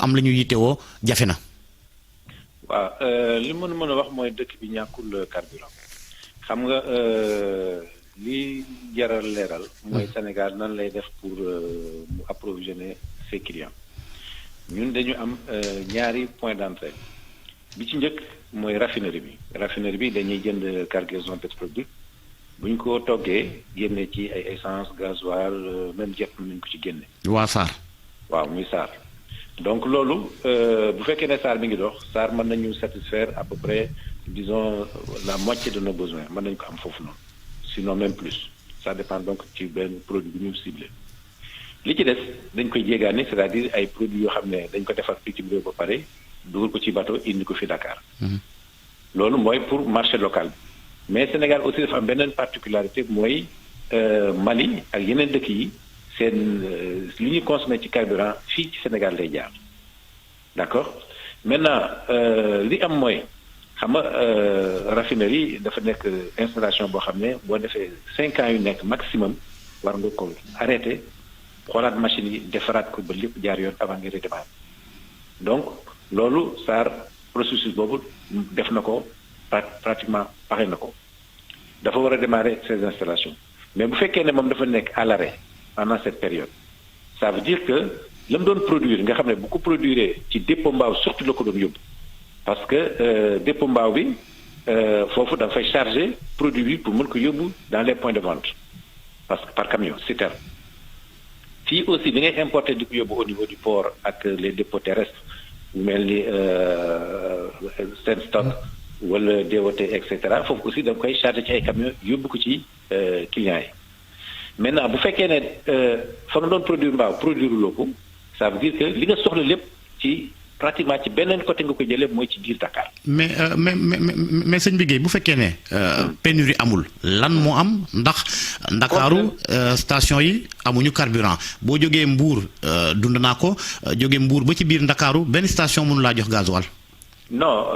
am la ñu yittewoo jafe na. waaw li mën a wax mooy dëkk bi ñàkkul carburant xam nga li jaral leeral. mooy Sénégal nan lay def pour mu approvisionner ses clients ñun dañu am ñaari point d'entrée bi ci njëkk mooy raffinerie bi dañuy jënd cargaison pétrolière bu ñu ko toggee génne ci ay essence gasoil même jet nañ ko ci génne. waa SAR. waaw muy SAR donc loolu bu fekkee ne SAR mi ngi dox SAR mën nañu satisfaire à peu près disons la moitié de nos besoins mën nañu ko am foofu noonu sinon même plus ça dépend donc ci benn produit bi ñu ciblé li ci des dañ koy jéegaani c'est-à-dire ay produits yoo xam ne dañ ko defar bitim réew ba pare dugal ko ci bateau indi ko fi Dakar. loolu mooy pour marché local bi mais Sénégal aussi dafa am beneen particularité mooy Mali ak yeneen dëkk yi seen li ñuy consommé ci carburant fii ci Sénégal lay jaar d'accord maintenant li am mooy xam nga raffinerie dafa nekk installation boo xam ne boo defee 5 ans yu nekk maximum war nga ko arrêté xoolaat machine yi defaraat ko ba lépp jaar yoon avant nga redémarrer donc loolu SAR processus boobu def na ko pratiquement pare na ko dafa war a démarrer ces installations mais bu fekkee ne moom dafa nekk à l'arrêt pendant cette période ça veut dire que la mu doon produire nga xam ne bu ko produire ci dépôt mbaaw surtout la ko doon yóbbu parce que dépôt mbaaw bi foofu da fay charger produit bi pour mën ko yóbbu dans les points de vente parce que par camion citerne fii aussi li ngay importer di ko yóbbu au niveau du port ak les dépôts terrestres bu mel ni Senstock wala DOT et cetera foofu aussi da koy charger ci ay camions yóbbu ko ci clients yi maintenant bu fekkee ne fa nga doon produire mbaaw produire loo ko ça veut dire que li nga soxla lépp ci pratiquement ci beneen côté nga ko jëlee mooy ci biir Dakar. mais sëñ bi Guèye bu fekkee ne pénurie amul lan moo am ndax Ndakaaru station yi amuñu carburant boo jógee Mbour dund naa ko jógee Mbour ba ci biir Ndakaaru benn station mënu laa jox gasoil. non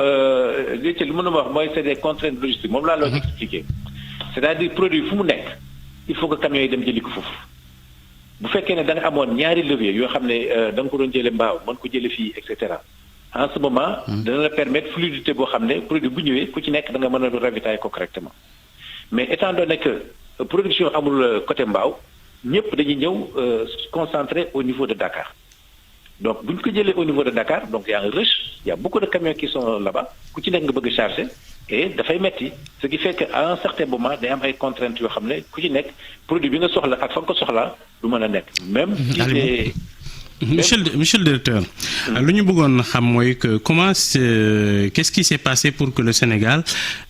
li ci li mën a wax mooy c'est des contraintes logistiques moom laa loo expliqué c'est-à-dire produit fu mu nekk il faut que camions yi dem jëli ko foofu bu fekkee ne da nga amoon ñaari levier yoo xam ne da nga ko doon jëlee mbaaw mën ko jëlee fii et cetera en ce moment dana la permettre fluidité boo xam ne produit bu ñëwee ku ci nekk da nga mën a ravitailler ko correctement mais étant donné que production amul côté mbaaw ñëpp dañuy ñëw concentré au niveau de Dakar donc bu ñu ko jëlee au niveau de Dakar donc y a un rush y a beaucoup de camions qui sont là-bas ku ci nekk nga bëgg charger et dafay metti ce qui fait que à un certain moment day am ay contraintes yoo xam ne ku ci nekk produit bi nga soxla ak fa nga ko soxlaa du mën a nekk même si c'est Monsieur le directeur, lu ñu bëggoon xam mooy que qu'est-ce qui s'est passé pour que le Sénégal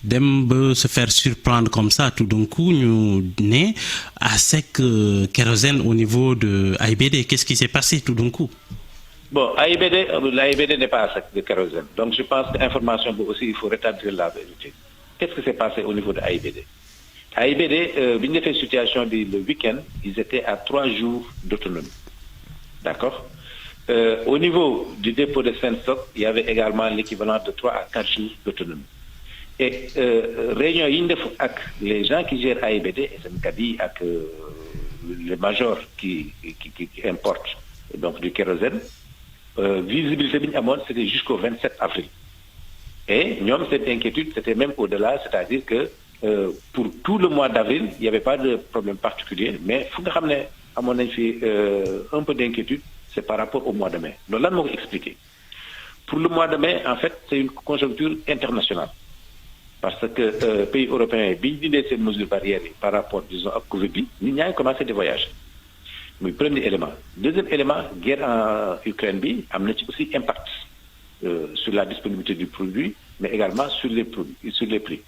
dem ba se faire surprendre comme ça tout d'un coup ñu ne à sec kérosène au niveau de AIBD, qu'est-ce qui s'est passé tout d'un coup? Bon, l'AIBD n'est pas à sec de kérosène, donc je pense que l'information aussi il faut rétablir la vérité. Qu'est-ce qui s'est passé au niveau de AIBD? AIBD, bi ñu defee situation le week-end, ils étaient à 3 jours d'autonomie. D'accord. Au niveau du dépôt de Senstock, il y avait également l'équivalent de 3 à 4 jours d'autonomie. Et réunion yi ñu def ak les gens qui gèrent AIBD et SNCAD ak les majors qui importent donc du kérosène, visibilité bi ñu amoon c'était jusqu'au 27 avril. Et ñoom cette inquiétude c'était même au-delà, c'est-à-dire que pour tout le mois d'avril, il n'y avait pas de problème particulier, mais fu nga xam ne amoon nañ fi un peu d'inquiétude, c'est par rapport au mois de mai. Donc lan moo ko expliquer. Pour le mois de mai, en fait, c'est une conjoncture internationale. Parce que pays européens bi ñu dindee seen mesures barrières yi par rapport disons ak Covid bi nit ñaa ngi commencé di voyager. muy premier élément. Deuxième élément, guerre en Ukraine bi am na ci aussi impact sur la disponibilité du produit, mais également sur les produits, sur les prix.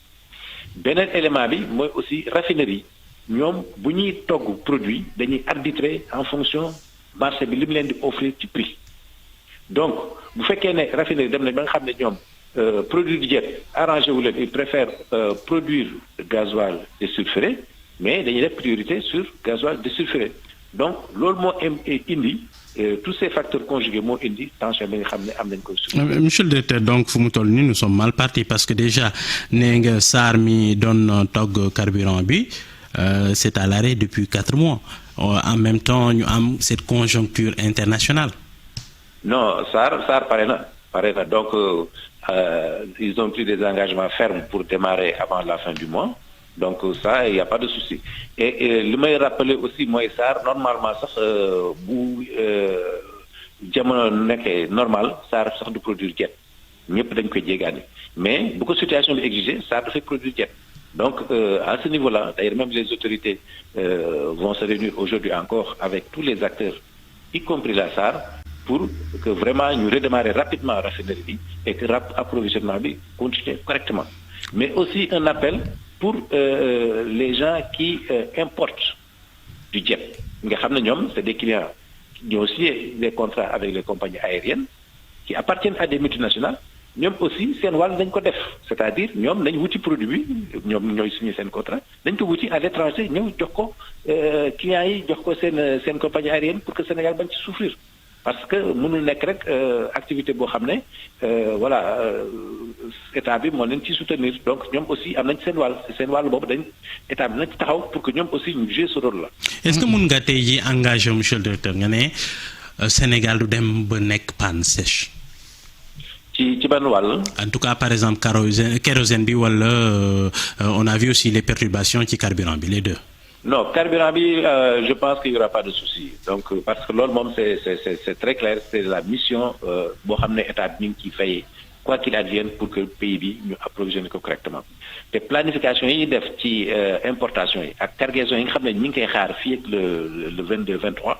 Beneen élément bi mooy aussi raffinerie ñoom bu ñuy togg produit dañuy arbitrer en fonction marché bi li mu leen di offrir ci prix. Donc bu fekkee ne raffinerie dem nañ ba nga xam ne ñoom produit du jet arrangé wu leen, ils préfèrent produire gasoil désulfuré, mais dañuy def priorité sur gasoil désulfuré. Donc loolu moo indi tous ces facteurs conjugués moo indi tension bi nga xam ne am nañ ko. Monsieur le directeur, donc fu mu toll nii nous sommes mal partis parce que déjà nee nga SAR mi doon togg carburant bi c'est à l'arrêt depuis 4 mois en même temps ñu am cette conjoncture internationale. Non, SAR pare na. Donc, ils ont pris des engagements fermes pour démarrer avant la fin du mois. Donc, ça, il n'y a pas de souci. Et le may rappeler aussi, moi, SAR, normalement, sax bu jamono nekkee normal, SAR sax du produire jet. ñëpp dañ koy jéegaani. Mais bu ko situation bi exiger, SAR dafay produire jet. Donc, à ce niveau-là, d'ailleurs, même les autorités vont se réunir aujourd'hui encore avec tous les acteurs, y compris la SAR, pour que vraiment nous redémarrer rapidement la raffinerie et que l'approvisionnement continue correctement. Mais aussi un appel pour les gens qui importent du jet. C'est des clients qui ont aussi des contrats avec les compagnies aériennes qui appartiennent à des multinationales. Ñom aussi seen wàll dañ ko def, c'est-à-dire ñom nañ wuti produit bi ñom ñoy signé seen contrat dañ ko wuti à l'étranger ñëw jox ko clients yi jox ko seen compagnie aérienne pour que Sénégal bañ ci souffrir parce que mënul nekk rek activité boo xam ne voilà état bi moo leen ci soutenir donc ñoom aussi am nañ seen wàll boobu dañ état bi nañ ci taxaw pour que ñoom aussi ñu jouer ce rôle là. Est-ce que mun nga tey ji engagé monsieur le directeur nga ne Sénégal du dem ba nekk panne sèche? ci ban wàll. En tout cas par exemple kérosène bi wala on a vu aussi les perturbations ci carburant bi les deux. Non, carburant bi je pense qu'il y aura pas de souci. Donc parce que loolu moom c'est très clair, c'est la mission boo xam ne état bi ñu ngi ciy fay quoi qu'il advienne pour que pays bi ñu approvisionner ko correctement. te planification yi ñuy def ci importation yi ak cargaison yi nga xam ne ñu ngi koy xaar fii ak le 22 23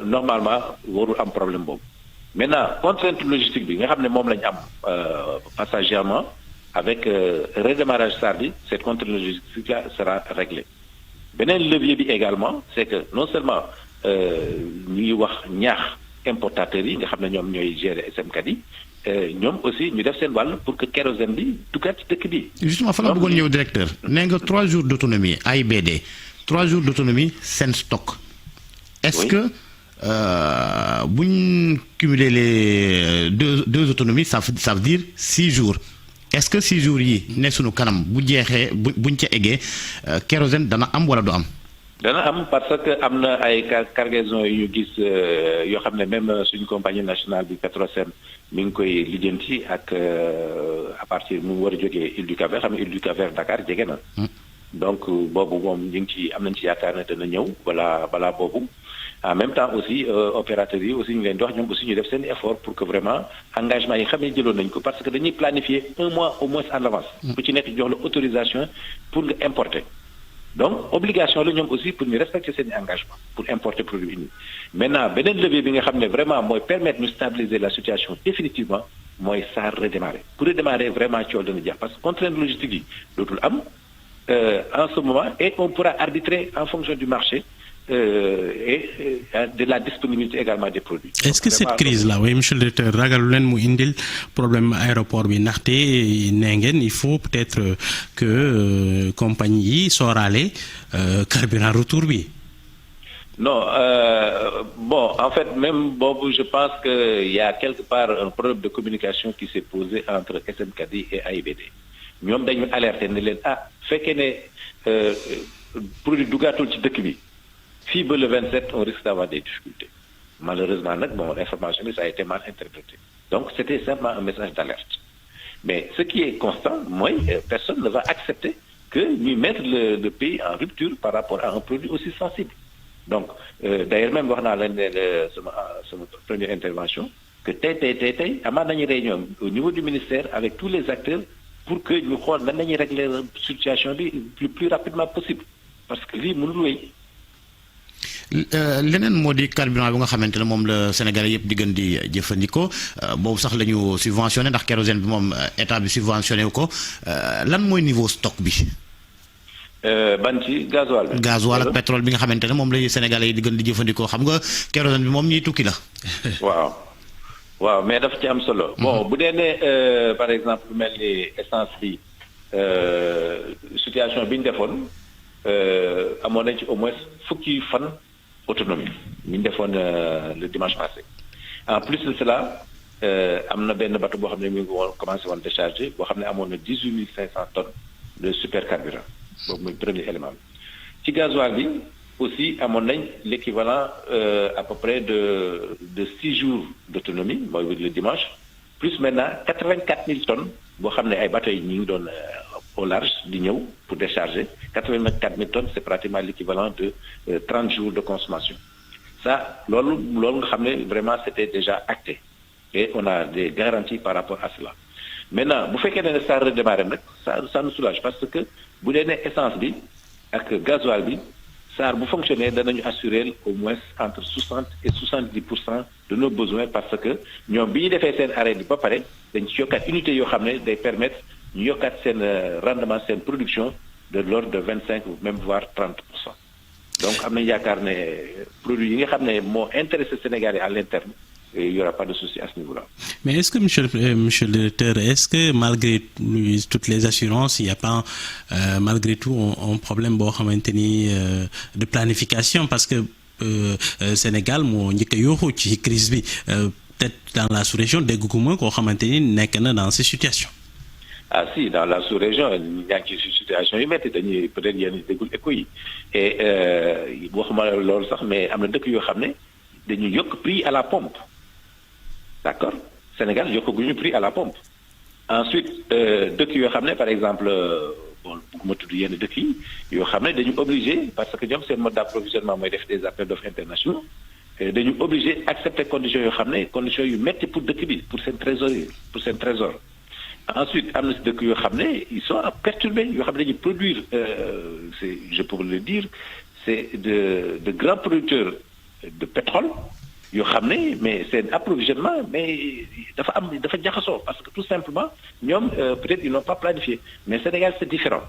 normalement warul am problème boobu. Maintenant, contrainte logistique bi nga xam ne moom la ñu am passagèrement avec redémarrage SAR bi cette contrainte logistique là sera réglée. Beneen levier bi également c'est que non seulement ñu ngi wax ñaax importateurs yi nga xam ne ñoom ñooy gérer SMCAD yi ñoom aussi ñu def seen wàll pour que kérosène bi duggaat ci dëkk bi. Justement fa la bëggoon ñëw directeur nee nga 3 jours d'autonomie AIBD 3 jours d'autonomie seen stock. Est-ce Oui. que buñ cumuler les deux autonomies ça veut dire 6 jours est-ce que 6 jours yi ne sunu kanam bu jeexee buñ ca eggee kérosène dana am wala du am. dana am parce que am na ay cargaison yu ñu gis yoo xam ne même suñu compagnie nationale bi Petrosen mi ngi koy lijjanti ak à partir mu war a jógee Île du Cap-Vert xam ne Île du Cap-Vert Dakar jege na. Donc boobu moom ñu ngi ci am nañ ci yaakaar ne dana ñëw balaa boobu. En même temps aussi opérateurs yi aussi ñu leen di wax ñoom aussi ñu def seen effort pour que vraiment engagement yi xam ne jëloon nañ ko parce que dañuy planifier 1 mois au moins en avance. ku ci nekk jox la autorisation pour nga importer. Donc obligation la ñoom aussi pour ñu respecter seen engagement pour importer produit yi. Maintenant beneen levier bi nga xam ne vraiment mooy permettre ñu stabiliser la situation définitivement mooy SAR redémarrer pour redémarrer vraiment coow dana jeex parce que contrainte logistique yi dootul am en ce moment et on pourra arbitrer en fonction du marché. Et de la disponibilité également des produits. Est-ce que cette crise-là, oui, monsieur le directeur, ragalu leen mu indil problème aéroport bi ndaxte nee ngeen il faut peut-être que compagnie yi sooraale carburant retour bi. Non, bon, en fait, même boobu, je pense qu'il y a quelque part un problème de communication qui s'est posé entre SMCAD et AIBD. ñoom dañu alerter ne leen fekkee ne produit dugaatul ci dëkk bi. Fii ba le 27 on risque d'avoir des difficultés malheureusement nag bon l'information bi ça a été mal interprété donc c'était simplement un message d'alerte mais ce qui est constant mooy personne ne va accepter que ñuy mettre le pays en rupture par rapport à un produit aussi sensible donc d'ailleurs même wax naa leen ne sama première intervention que tey amaa nañu réunion au niveau du ministère avec tous les acteurs pour que ñu xool nan nañuy régler situation bi le plus rapidement possible parce que lii mënul wéy. leneen moo di carburant bi nga xamante ne moom la Sénégalais yëpp di gën di jëfandikoo boobu sax la ñu subventionné ndax kérosène bi moom état bi subventionné wu ko lan mooy niveau stock bi. ban ci gasoil bi. gasoil ak pétrole bi nga xamante ne moom la Sénégalais yi di gën di jëfandikoo xam nga kérosène bi moom ñuy tukki la. waaw mais dafa ci am solo. bon bu dee ne par exemple lu mel ni essence bi situation bi ñu defoon amoon nañ ci au moins fukki fan. Autonomie ñu defoon le dimanche passé en plus de cela am na benn bateau boo xam ne mi ngi woon commencé woon décharger boo xam ne amoon na 18 500 tonnes de supercarburant boobu mooy premier élément bi ci gasoil bi aussi amoon nañ l'équivalent à peu près de 6 jours d'autonomie mooy le dimanche plus maintenant 84 000 tonnes boo xam ne ay bateaux yi ñu ngi doon au large di ñëw pour décharger 84 000 tonnes c'est pratiquement l'équivalent de 30 jours de consommation ça loolu nga xam ne vraiment c'était déjà acté et on a des garanties par rapport à cela maintenant bu fekkee ne ça redémarre nag ça nous soulage parce que bu dee ne essence bi ak gasoil bi SAR bu fonctionner danañu assurer au moins entre 60 et 70% de nos besoins parce que ñoom bi ñu defee seen arrêt bi ba pare dañ ci yokkaat unité yoo xam ne day permettre ñu yokkaat seen rendement seen production de l'ordre de 25 ou même voire 30%. Donc am nañu yaakaar ne produit yi nga xam ne moo intéressé Sénégalais à l'interne il n'y aura pas de souci à ce niveau-là. Mais est-ce que, monsieur le directeur, est-ce que malgré toutes les assurances, il n'y a pas malgré tout un problème de planification parce que Sénégal moo njëkk a yooxu ci crise bi peut-être dans la sous-région dégguma koo xamante ni nekk na dans ces situations. Ah si, dans la sous-région ñaa ngi ci situation yu métti dañuy peut-être yéen déggul écho yi et waxuma loolu sax mais am na dëkk yoo xam ne dañuy yokk prix à la pompe. D'accord, Sénégal yokkaguñu prix à la pompe. Ensuite dëkk yoo xam ne par exemple bon bugguma tudd yenn dëkk yi yoo xam ne dañu obligé parce que ñoom seen mode d'approvisionnement mooy def des appels d'offres internationaux dañu obligé accepter conditions yoo xam ne conditions yu métti pour dëkk bi pour seen trésorerie pour seen trésor. Ensuite am na si dëkk yoo xam ne ils sont perturbés yoo xam ne dañuy produire c'est je peux le dire c'est de grands producteurs de pétrole. yoo xam ne mais seen approvisionnement mais dafa jaxasoo parce que tout simplement ñoom peut-être ils n'ont pas planifié mais Sénégal c'est différent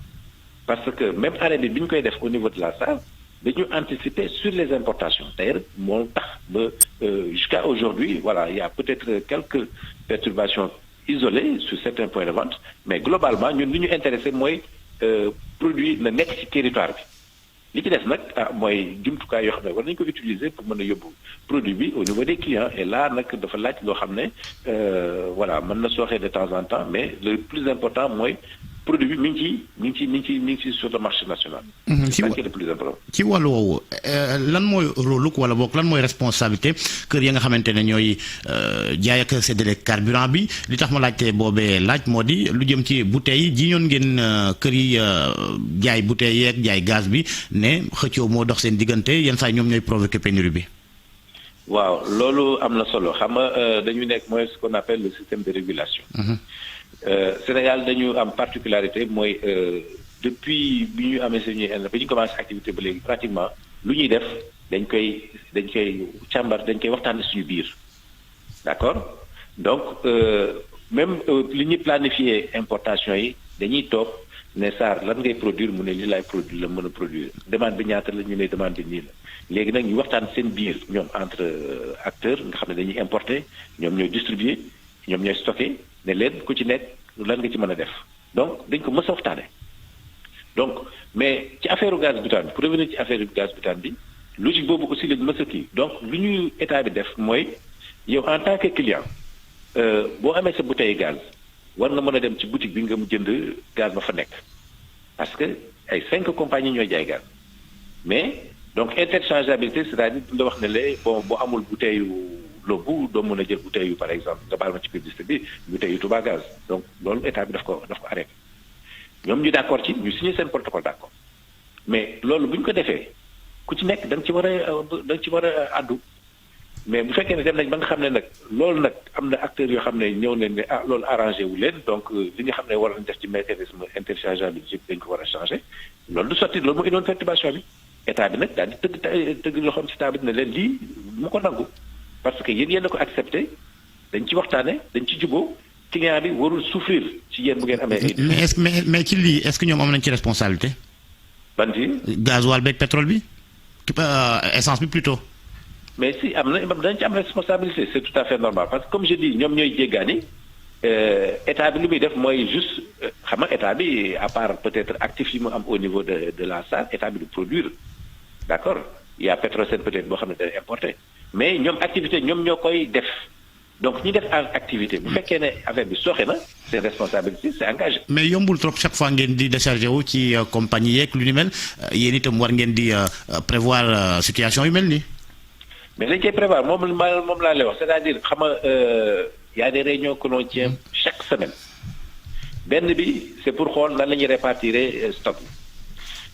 parce que même arrêt bi ñu koy def au niveau de la SAR dañu anticiper sur les importations d'ailleurs moo tax ba jusqu'à aujourd'hui voilà il y a peut-être quelques perturbations isolées sur certains points de vente mais globalement ñun li ñu intéressé mooy produit na nekk ci territoire bi li ci des nag mooy jumtukaay yoo xam ne war nañu ko utiliser pour mën a yóbbu produit bi au niveau des clients et là nag dafa laaj loo xam ne voilà mën na sooxee de temps en temps mais le plus important mooy produit bi mi ngi ci sur le marché national. C'est le plus important. ci wàllu woowu lan mooy rôle wala boog lan mooy responsabilité kër ya nga xamante ne ñooy jaay ak séddale carburant bi li tax ma laajte boobee laaj moo di lu jëm ci bouteille ji ñoon ngeen kër yi jaay bouteille yeeg jaay gaz bi ne xëccoo moo dox seen diggante yenn saa ñoom ñooy provoquer pénurie bi. waaw loolu am na solo xam nga dañu nekk mooy ce qu'on appelle le système de régulation. Sénégal dañu am particularité mooy depuis bi ñu amee suñuy bi ñu commencé activité ba léegi pratiquement lu ñuy def dañ koy càmbar dañ koy waxtaane suñu biir d'accord donc même li ñuy planifier importation yi dañuy toog ne SAR lan ngay produire mu ne li laay produire la mën a produire demande bi ñaata la ñu ne demande bi nii la léegi nag ñu waxtaan seen biir ñoom entre acteurs nga xam ne dañuy importer ñoom ñooy distribuer ñoom ñooy stocker ne leen ku ci nekk lan nga ci mën a def donc dañ ko mës a waxtaane donc mais ci affaire gaz butane bi pour revenir ci affaire gaz butane bi logique boobu aussi lañ mës a kii donc lu ñuy état bi def mooy yow en tant que client boo amee sa bouteille gaz war nga mën a dem ci boutique bi nga mu jënd gaz ba fa nekk parce que ay 5 compagnies ñooy jaay gaz mais donc interchangeabilité c'est-à-dire la wax ne la bon boo amul bouteille loobu doo mën a jël bouteille yu par exemple nga baal ma ci publicité bi bouteille yu Touba Gaz donc loolu état bi daf ko arrêté ñoom ñu d'accord ci ñu signé seen protocole d'accord mais loolu bu ñu ko defee ku ci nekk da nga ci war a addu mais bu fekkee ne dem nañ ba nga xam ne nag loolu nag am na acteurs yoo xam ne ñëw nañ ne loolu arrangé wu leen donc li nga xam ne war nañ def ci mécanisme interchangeabilité dañ ko war a changer loolu du sotti loolu moo indoon perturbation bi état bi nag daal di tëgg loxoom ci table ne leen lii mu ko nangu parce que yéen a ko accepté dañ ci waxtaane dañ ci juboo client bi warul souffrir ci yéen bu ngeen amee. mais ci lii est-ce que ñoom am nañ ci responsabilité. ban ci. gasoil beeg pétrole bi essence bi plutôt. mais si am na dañ ci am responsabilité c'est tout à fait normal parce que comme je dis ñoom ñooy jéggaani état bi lu muy def mooy juste xam nga état bi à part peut-être actifs yi mu am au niveau de la SAR état bi du produire d'accord il y a Petrosen peut-être boo xam ne day importer mais ñoom activité ñoom ñoo koy def donc ñi def activité bu fekkee ne affaire bi sooxe na c'est responsabilité c'est engagé. mais yombul trop chaque fois ngeen di décharger wu ci compagnie yeeg lu ni mel yéen itam war ngeen di prévoir situation yu mel nii. mais dañ koy prévoir moom laa lay wax c'est-à-dire xam nga y a des réunions que l'on tient chaque semaine benn bi c'est pour xool nan la ñuy répartir stock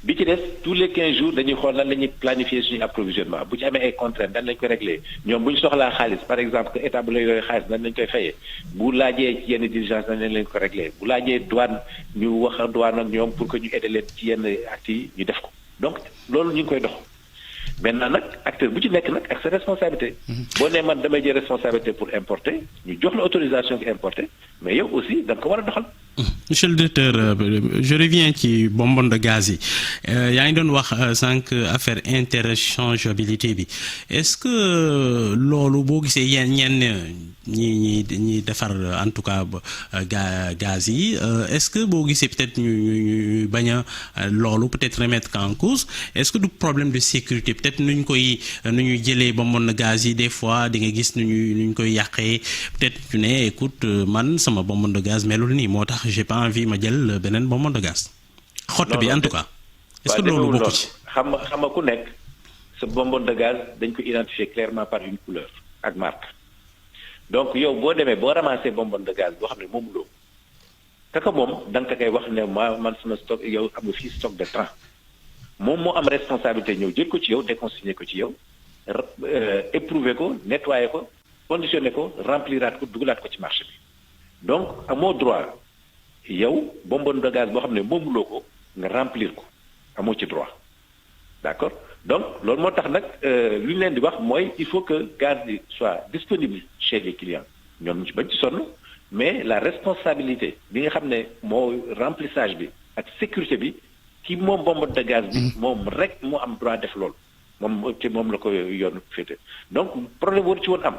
bi ci des tous les 15 jours dañuy xool nan la ñuy planifier suñu approvisionnement bu ci amee ay contraintes nan lañ koy régler ñoom bu ñu soxlaa xaalis par exemple que état bu lay yooyu xaalis nan lañ koy fayee bu laajee ci yenn diligence nan lañ ko régler bu laajee douane ñu wax ak douane ak ñoom pour que ñu aider leen ci yenn actes yi ñu def ko donc loolu ñu ngi koy dox. maintenant nag acteur bu ci nekk nag ak sa responsabilité. boo nee man damay jël responsabilité pour importer ñu jox la autorisation nga importer mais yow aussi da nga ko war a doxal. Monsieur le directeur je reviens ci bonbonne de gaz yi yaa ngi doon wax sànq affaire interchangeabilité bi est-ce que loolu boo gisee ñenn ñi defar en tout cas gaz yi est-ce que boo gisee peut-être ñu bañ a loolu peut-être remettre en cause est-ce que du problème de sécurité peut-être nu ñuy jëlee bonbonne de gaz yi des fois di nga gis nu ñu koy yàqee peut-être tu ne écoute man sama bonbonne de gaz melul nii moo tax j'ai pas envie ma jël beneen bonbonne de gaz. xott bi en tout cas. est-ce que loolu bokku ci. xam nga ku nekk sa bonbonne de gaz dañ ko identifier clairement par une couleur ak marque donc yow boo demee boo ramassé bonbonne de gaz boo xam ne moom loo kaka moom da nga koy wax ne man sama stock yow am nga fii stock de temps moom moo am responsabilité ñëw jël ko ci yow déconsigner ko ci yow éprouver ko nettoyer ko conditionner ko rempliraat ko dugalaat ko ci marché bi donc amoo droit. yow bonbonne de gaz boo xam ne moomuloo ko nga remplir ko amoo ci droit d'accord donc loolu moo tax nag lu ñu leen di wax mooy il faut que gaz bi soit disponible chez les clients ñoom ñu ci bañ ci sonn mais la responsabilité bi nga xam ne moo remplissage bi ak sécurité bi ki moom bonbonne de gaz bi moom rek moo am droit def loolu moom la ko yoon féete donc problème waru ci woon am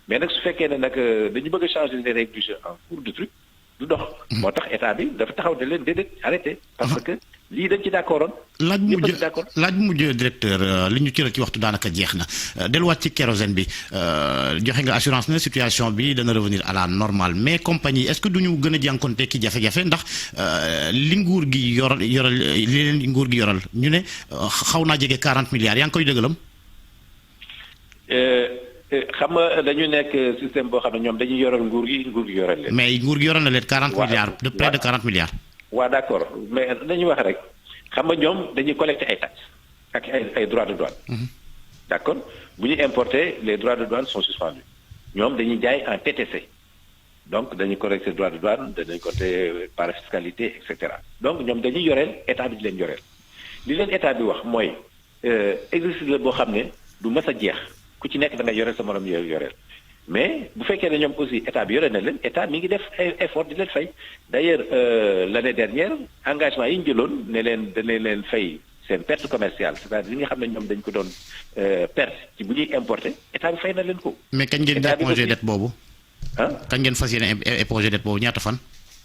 mais nag su fekkee ne nag dañu bëgg a changer les règles du jeu en cours de truc du dox moo tax état bi dafa taxaw de leen déedéet arrêté parce que lii dañ ci d'accordoon laaj bu mujj directeur li ñu cëral ci waxtu daanaka jeex na delluwaat ci kérosène bi joxe nga assurance ne situation bi dana revenir à la normale mais compagnie est-ce que du ñu gën a jànkonte ki jafe-jafe ndax li nguur gi yoral li leen nguur gi yoral ñu ne xaw naa jege 40 milliards yaa ngi koy dëggalam. xam nga dañu nekk système boo xam ne ñoom dañuy yoral nguur gi yoral leen. mais nguur gi yoral na leen 40 milliards de près de 40 milliards. waaw d'accord mais dañuy wax rek xam nga ñoom dañuy collecter ay taxes ak ay droits de douane. d'accord bu ñu importer les droits de douane sont suspendus ñoom dañuy jaay en TTC donc dañuy collecter droits de douane dañuy collecter parafiscalité et cetera donc ñoom dañuy yoreel état bi di leen yoreel li leen état bi wax mooy exercice la boo xam ne du mës a jeex. ku ci nekk da nga yore sa morom yoreel mais bu fekkee ne ñoom aussi état bi yore na leen état mi ngi def effort di leen fay d'ailleurs l'année dernière engagement yi ñu jëloon ne leen dana leen fay seen perte commerciale c'est-à-dire li nga xam ne ñoom dañ ko doon perte ci bu ñuy importer état bi fay na leen ko. mais kañ ngeen di éponger dette boobu. kañ ngeen fas yéene éponger dette boobu ñaata fan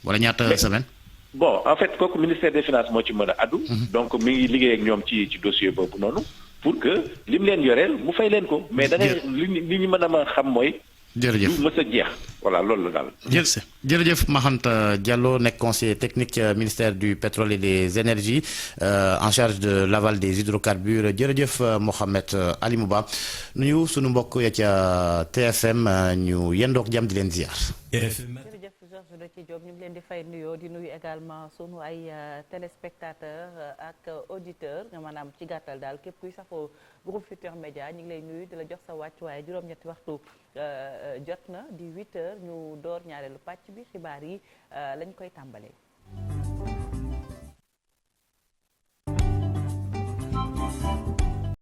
wala ñaata semaine. bon en fait kooku ministère des finances moo ci mën a addu. donc mi ngi liggéey ak ñoom ci dossier boobu noonu. pour que li mu leen yoreel mu fay leen ko mais da ngay li ñu mën a xam mooy. jërëjëf du mës a jeex voilà loolu la daal. jërëjëf Mahanta Diallo nekk conseiller technique ministère du pétrole et des énergies en charge de l'aval des hydrocarbures jërëjëf Mohamed Alimou Ba nuyu sunu mbokk ya ca TFM ñu yendoog jàmm di leen ziar. Georges ci Diop ñu ngi leen di fay nuyoo di nuyu également sunu ay téléspectateurs ak auditeurs maanaam ci gàttal daal képp kuy safoo groupe Futurs Médias ñu ngi lay nuyu di la jox sa wàccuwaay juróom-ñetti waxtu jot na di 8h ñu door ñaareelu pàcc bi xibaar yi lañ koy tàmbalee.